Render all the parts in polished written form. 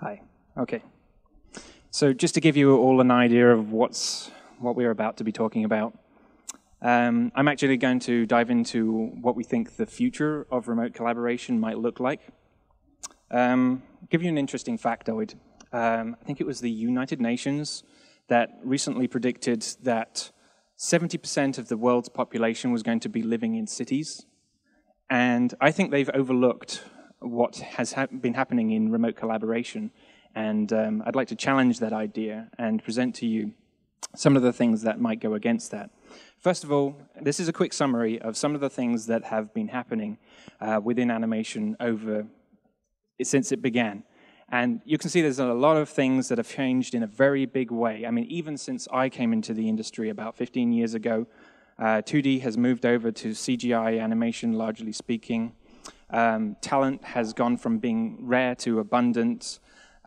Hi. Okay. So just to give you all an idea of what we're about to be talking about, I'm actually going to dive into what we think the future of remote collaboration might look like. Give you an interesting factoid. I think it was the United Nations that recently predicted that 70% of the world's population was going to be living in cities. And I think they've overlooked what has been happening in remote collaboration. And I'd like to challenge that idea and present to you some of the things that might go against that. First of all, this is a quick summary of some of the things that have been happening within animation since it began. And you can see there's a lot of things that have changed in a very big way. I mean, even since I came into the industry about 15 years ago, 2D has moved over to CGI animation, largely speaking. Talent has gone from being rare to abundant.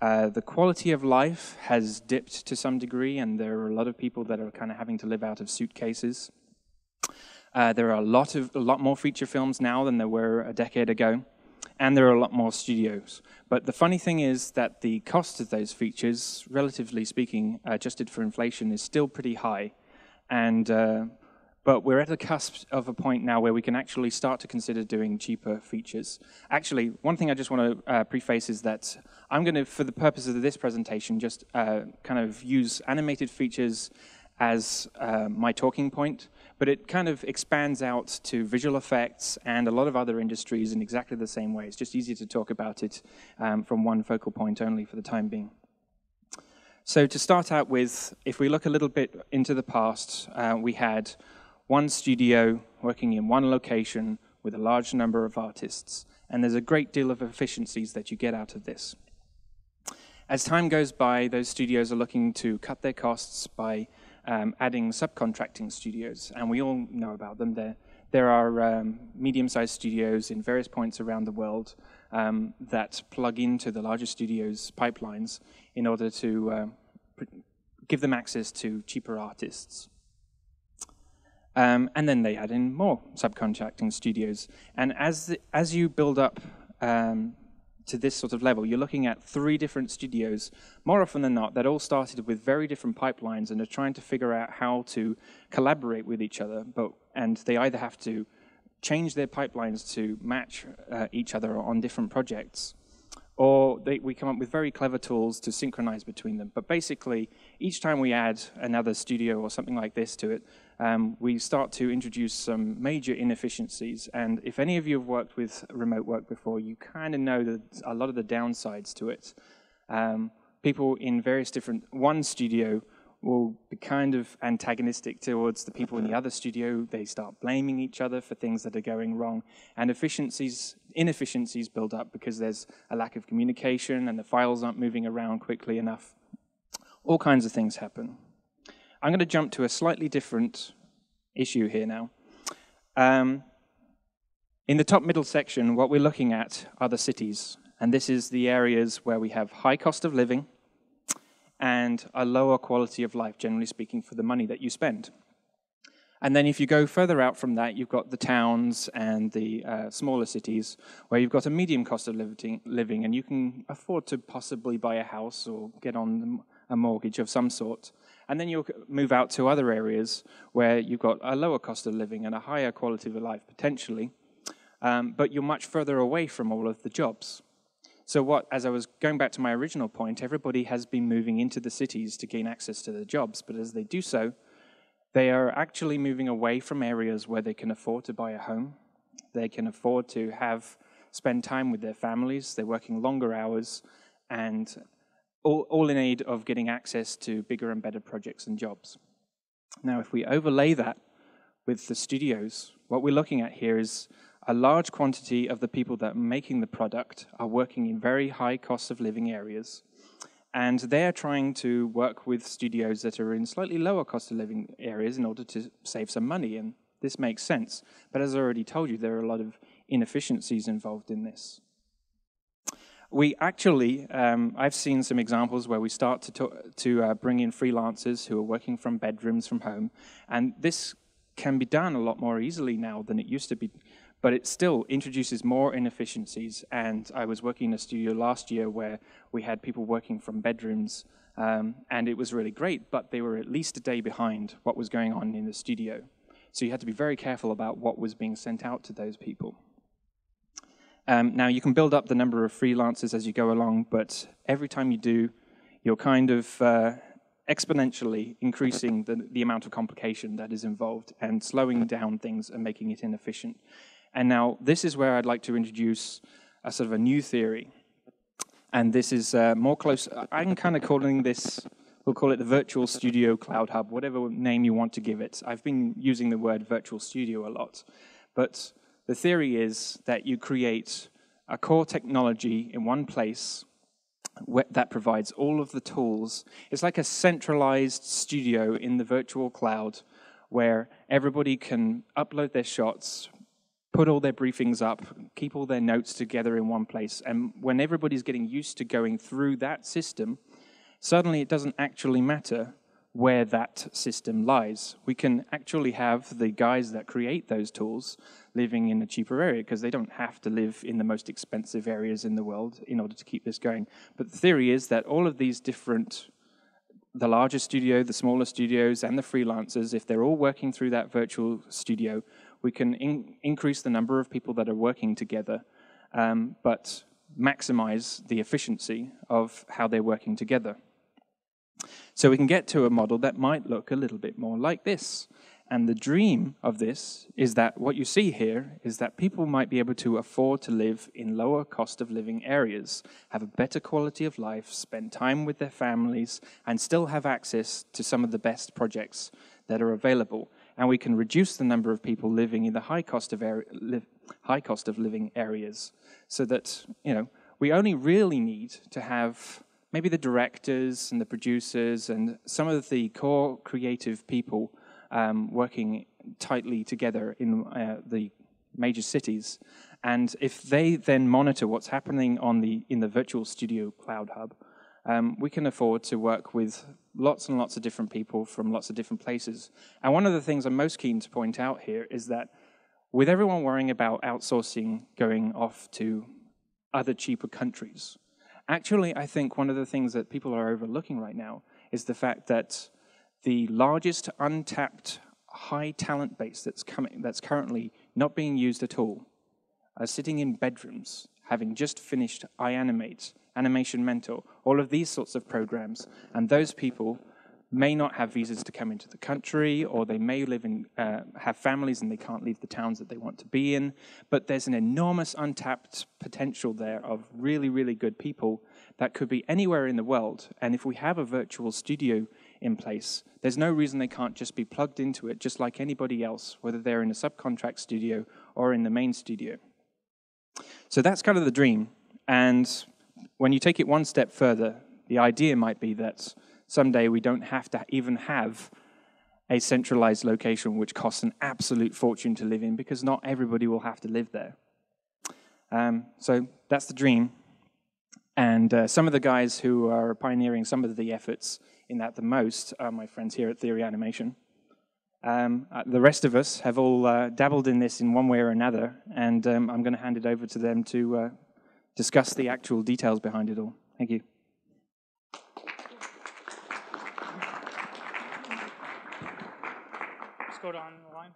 The quality of life has dipped to some degree, and there are a lot of people that are kind of having to live out of suitcases. There are a lot more feature films now than there were a decade ago, and there are a lot more studios. But the funny thing is that the cost of those features, relatively speaking, adjusted for inflation, is still pretty high. But we're at the cusp of a point now where we can actually start to consider doing cheaper features. Actually, one thing I just want to preface is that I'm going to, for the purposes of this presentation, just kind of use animated features as my talking point, but it kind of expands out to visual effects and a lot of other industries in exactly the same way. It's just easier to talk about it from one focal point only for the time being. So to start out with, if we look a little bit into the past, we had one studio working in one location with a large number of artists, and there's a great deal of efficiencies that you get out of this. As time goes by, those studios are looking to cut their costs by adding subcontracting studios, and we all know about them. There are medium-sized studios in various points around the world that plug into the larger studios' pipelines in order to give them access to cheaper artists. And then they add in more subcontracting studios. And as you build up to this sort of level, you're looking at 3 different studios, more often than not, that all started with very different pipelines and are trying to figure out how to collaborate with each other. And they either have to change their pipelines to match each other on different projects, or we come up with very clever tools to synchronize between them. But basically, each time we add another studio or something like this to it, we start to introduce some major inefficiencies. And if any of you have worked with remote work before, you kind of know that a lot of the downsides to it. People in various one studio will be kind of antagonistic towards the people in the other studio. They start blaming each other for things that are going wrong. And inefficiencies build up because there's a lack of communication and the files aren't moving around quickly enough. All kinds of things happen. I'm going to jump to a slightly different issue here now. In the top middle section, what we're looking at are the cities. And this is the areas where we have high cost of living and a lower quality of life, generally speaking, for the money that you spend. And then if you go further out from that, you've got the towns and the smaller cities where you've got a medium cost of living, and you can afford to possibly buy a house or get on a mortgage of some sort. And then you'll move out to other areas where you've got a lower cost of living and a higher quality of life, potentially, but you're much further away from all of the jobs. So as I was going back to my original point, everybody has been moving into the cities to gain access to the jobs, but as they do so, they are actually moving away from areas where they can afford to buy a home, they can afford to spend time with their families, they're working longer hours, and all in aid of getting access to bigger and better projects and jobs. Now, if we overlay that with the studios, what we're looking at here is a large quantity of the people that are making the product are working in very high cost of living areas, and they're trying to work with studios that are in slightly lower cost of living areas in order to save some money, and this makes sense. But as I already told you, there are a lot of inefficiencies involved in this. We actually, I've seen some examples where we start to bring in freelancers who are working from bedrooms from home, and this can be done a lot more easily now than it used to be. but it still introduces more inefficiencies. And I was working in a studio last year where we had people working from bedrooms, and it was really great, but they were at least a day behind what was going on in the studio. So you had to be very careful about what was being sent out to those people. Now, you can build up the number of freelancers as you go along, but every time you do, you're kind of exponentially increasing the amount of complication that is involved and slowing down things and making it inefficient. And now, this is where I'd like to introduce a sort of a new theory. And this is more close. I'm kind of calling this, we'll call it the Virtual Studio Cloud Hub, whatever name you want to give it. I've been using the word Virtual Studio a lot. But the theory is that you create a core technology in one place that provides all of the tools. It's like a centralized studio in the virtual cloud where everybody can upload their shots, put all their briefings up, keep all their notes together in one place. And when everybody's getting used to going through that system, suddenly it doesn't actually matter where that system lies. We can actually have the guys that create those tools living in a cheaper area because they don't have to live in the most expensive areas in the world in order to keep this going. But the theory is that all of these different, the larger studio, the smaller studios, and the freelancers, if they're all working through that virtual studio, we can increase the number of people that are working together, but maximize the efficiency of how they're working together. So we can get to a model that might look a little bit more like this. And the dream of this is that what you see here is that people might be able to afford to live in lower cost of living areas, have a better quality of life, spend time with their families, and still have access to some of the best projects that are available. And we can reduce the number of people living in the high cost of living areas so that, we only really need to have maybe the directors and the producers and some of the core creative people working tightly together in the major cities. And if they then monitor what's happening in the virtual studio cloud hub, we can afford to work with lots and lots of different people from lots of different places. And one of the things I'm most keen to point out here is that with everyone worrying about outsourcing going off to other cheaper countries, actually, I think one of the things that people are overlooking right now is the fact that the largest untapped high talent base that's currently not being used at all are sitting in bedrooms, having just finished iAnimate, Animation Mentor, all of these sorts of programs, and those people may not have visas to come into the country, or they may live in, have families and they can't leave the towns that they want to be in, but there's an enormous untapped potential there of really, really good people that could be anywhere in the world. And if we have a virtual studio in place, there's no reason they can't just be plugged into it just like anybody else, whether they're in a subcontract studio or in the main studio. So that's kind of the dream. And when you take it one step further, the idea might be that someday we don't have to even have a centralized location which costs an absolute fortune to live in because not everybody will have to live there. So that's the dream. And some of the guys who are pioneering some of the efforts in that the most are my friends here at Theory Animation. The rest of us have all dabbled in this in one way or another, and I'm going to hand it over to them to discuss the actual details behind it all. Thank you. Let's go down the line.